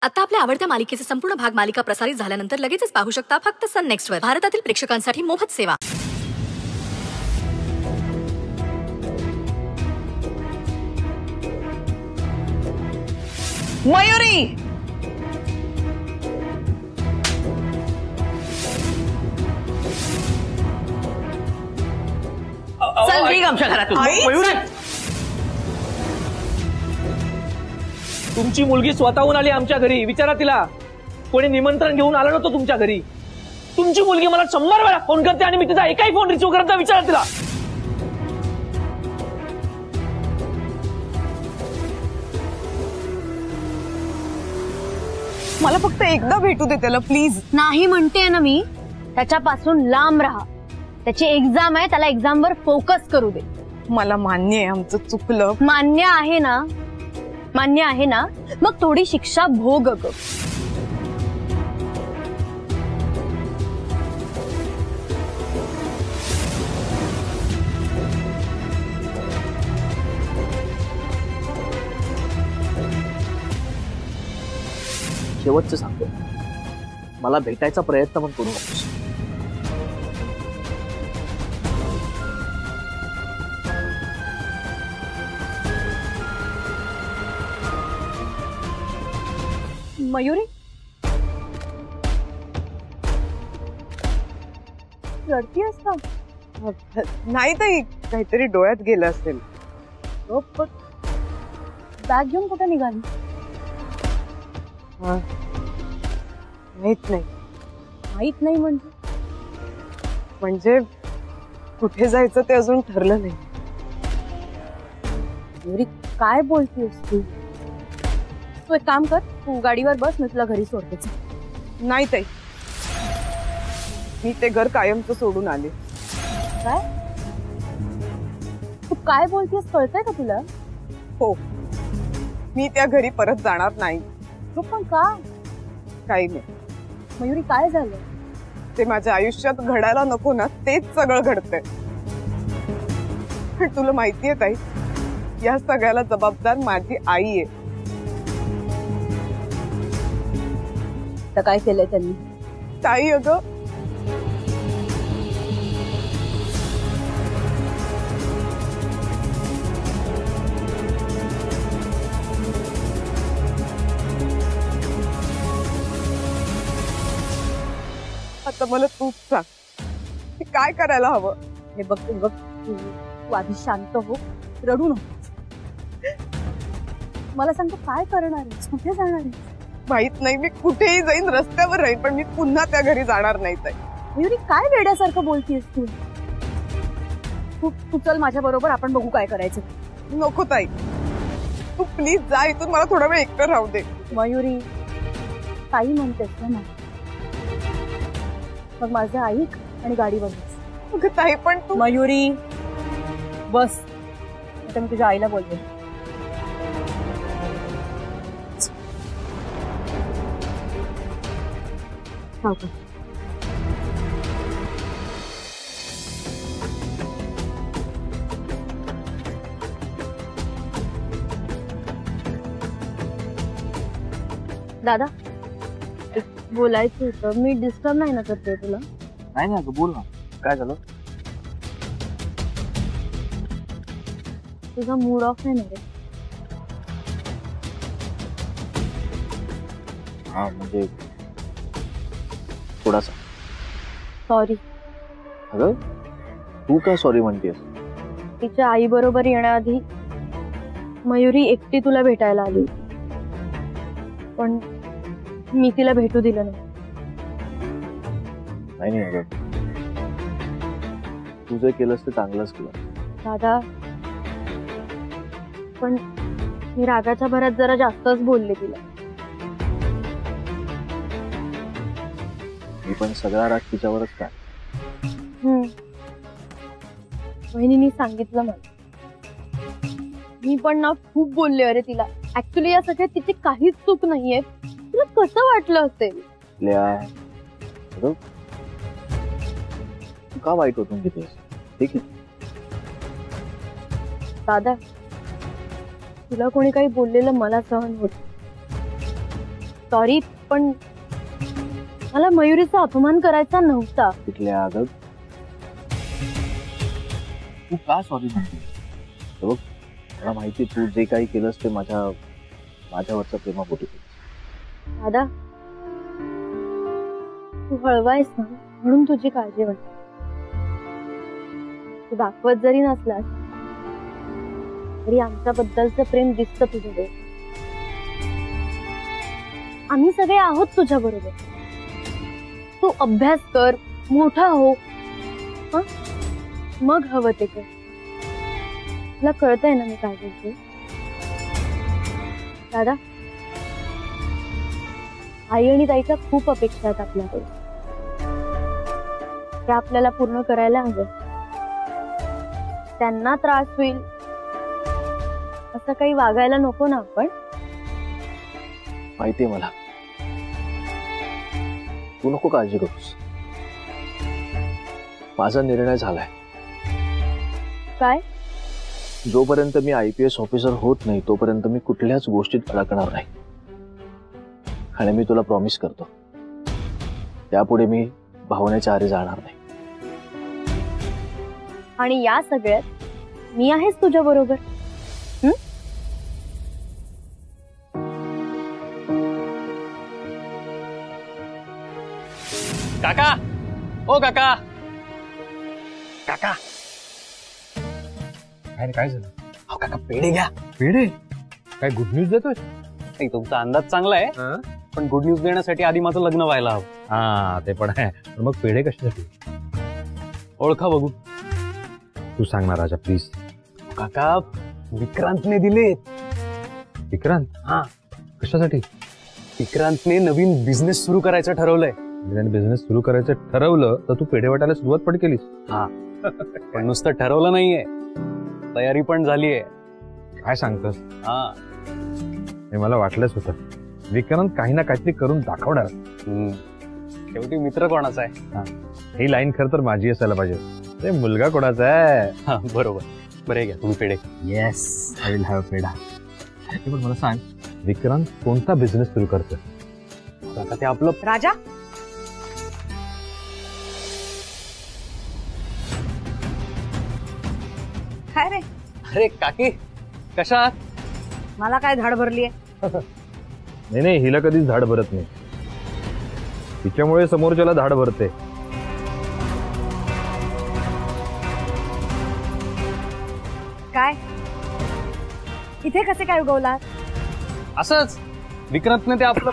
आता आपल्या आवडत्या मालिकेचे संपूर्ण भाग मालिका प्रसारित झाल्यानंतर लगेचच पाहू शकता फक्त सन नेक्स्ट वर. भारतातील प्रेक्षकांसाठी मोफत सेवा. मयुरी, चल निघ आमच्या घरातून. मयुरी, तुमची मुलगी स्वतःहून आली आमच्या घरी. विचारा तिला, कोणी निमंत्रण घेऊन आलं नव्हतं तुमच्या घरी. तुमची मुलगी मला 100 वेळा फोन करते आणि मी तिचा एकही फोन रिसिव्ह करत नाही. विचारा तिला. मला फक्त एकदा भेटू दे त्याला प्लीज. नाही म्हणते ना मी, त्याच्यापासून लांब राहा. त्याची एक्झाम आहे, त्याला एक्झाम वर फोकस करू दे. मला मान्य आहे आमचं चुकलं. मान्य आहे ना, मान्य आहे ना, मग थोडी शिक्षा भोग ग. शेवटचं सांगतो, मला भेटायचा प्रयत्न पण करू नकोस. मयुरी, रडतीयस का? नाही ताई, काहीतरी डोळ्यात गेलं असेल. बॅग घेऊन कुठे निघाली? माहित नाही. माहित नाही म्हणजे कुठे जायचं ते अजून ठरलं नाही. मयुरी, काय बोलतेस तू? तू एक काम कर, तू गाडीवर बस, मी तुला घरी सोडते. नाही ताई, मी ते घर कायमचं सोडून आले. काय? तू काय बोलतेस कळतंय का तुला? हो, मी त्या घरी परत जाणार नाही. तू पण का? काही नाही. मयुरी, काय झालं? ते माझ्या आयुष्यात घडायला नको ना, तेच सगळं घडतंय. पण तुला माहितीये ताई, या सगळ्याला जबाबदार माझी आई आहे. तर काय केलंय त्यांनी? ताई अगं, आता मला तूच सांग, काय करायला हवं? हे बघ तू आधी शांत हो, रडू नको. मला सांग, तू काय करणार आहेस? कुठे जाणार आहेस? माहित नाही, मी कुठेही जाईन, रस्त्यावर राहीन, पण मी पुन्हा त्या घरी जाणार नाही ताई. मयुरी, काय वेड्यासारखं बोलतीयस तू? तू चल माझ्या बरोबर, आपण बघू काय करायचं. नको ताई, तू प्लीज जा इथून, मला थोडा वेळ एकटं राहू दे. मयुरी, ताई म्हणतेस ना, मग माझं ऐक आणि गाडीवर बस. ताई पण तू. मयुरी बस, आता मी तुझ्या आईला बोलते. हो का? दादा, बोलायचं होतं. मी डिस्टर्ब नाही ना करते तुला? नाही ना, बोल ना, काय झालं? तुझा मूड ऑफ आहे ना रे? हा, म्हणजे थोडासा. सॉरी. अगं, तू काय सॉरी म्हणतेस? तिच्या आई बरोबर येण्याआधी मयुरी एकटी तुला भेटायला आली, पण मी तिला भेटू दिलं नाही. नाही अगं, तू जे केलंस ते चांगलंच केलं. दादा, पण मी रागाच्या भरात जरा जास्तच बोलले तिला. मी पण सगळा राग तिच्यावरच काय. वहिनींनी सांगितलं मला. मी पण ना खूप बोलले अरे तिला. ऍक्च्युली या सगळ्यात तिची काहीच चूक नाहीये. तुला कसं वाटलं असेल? तू का वाईट होतून घेतेस? ठीक आहे दादा, तुला कोणी काही बोललेलं मला सहन होत. सॉरी, पण मला मयुरीचा अपमान करायचा नव्हता. तिथल्या अगं तू का सॉरी म्हणते? बघ, मला माहिती तू जे काही केलंस ते माझ्यावरचं प्रेमापोटी. दादा, तू हळवायस ना म्हणून तुझी काळजी वाटते. तू दाखवत जरी नसलास तरी आमच्याबद्दलचं प्रेम दिसतं तुझ्याकडे. आम्ही सगळे आहोत तुझ्या बरोबर. तू अभ्यास कर, मोठा हो, हं? मग हवं ते कर. तुला कळतंय ना मी काय बोलते? दादा, आई आणि ताईच्या खूप अपेक्षा आहेत आपल्याकडे. त्या आपल्याला पूर्ण करायला हवं. त्यांना त्रास होईल असं काही वागायला नको ना आपण. माहितीये मला, तू नको काळजी करूस. माझा निर्णय झालाय. काय? जोपर्यंत मी IPS ऑफिसर होत नाही तोपर्यंत मी कुठल्याच गोष्टीत अडकणार नाही. आणि मी तुला प्रॉमिस करतो, त्यापुढे मी भावनेच्या आरी जाणार नाही. आणि या सगळ्यात मी आहेच तुझ्या बरोबर. काका, ओ काका, काका, काय झालं? अहो काका पेढे घ्या. पेढे? काय गुड न्यूज देतोय? नाही, तुमचा अंदाज चांगला आहे, पण गुड न्यूज देण्यासाठी आधी माझं लग्न व्हायला हवं. हा, ते पण आहे. पण मग पेढे कशासाठी? ओळखा बघू. तू सांग ना राजा, प्लीज. काका, विक्रांतने दिलेत. विक्रांत? हा. कशासाठी? विक्रांतने नवीन बिझनेस सुरू करायचं ठरवलंय. बिझनेस सुरू करायचं ठरवलं तर तू पेढे वाटायला सुरुवात पण केलीस? हा. पण नुसतं ठरवलं नाहीये, तयारी पण झालीये. काय सांगतोस? हा. हे मला वाटलंच होतं. विक्रांत काही ना काहीतरी करून दाखवणार. शेवटी मित्र कोणाचा आहे? ही लाईन खरं तर माझी असायला पाहिजे. ते मुलगा कोणाचा आहे? हा, बरोबर. बरे घ्या तुम्ही पेढे. Yes, I will have peda. पण मला सांग, विक्रांत कोणता बिझनेस सुरू करतोय? काका, ते आपलं राजा, काय रे? अरे काकी, कशा? मला काय धाड भरली आहे? नाही, हिला कधीच धाड भरत नाही. तिच्यामुळे समोरच्याला धाड भरते. काय इथे कसे काय उगवलात? असंच विक्रांतने ते आपलं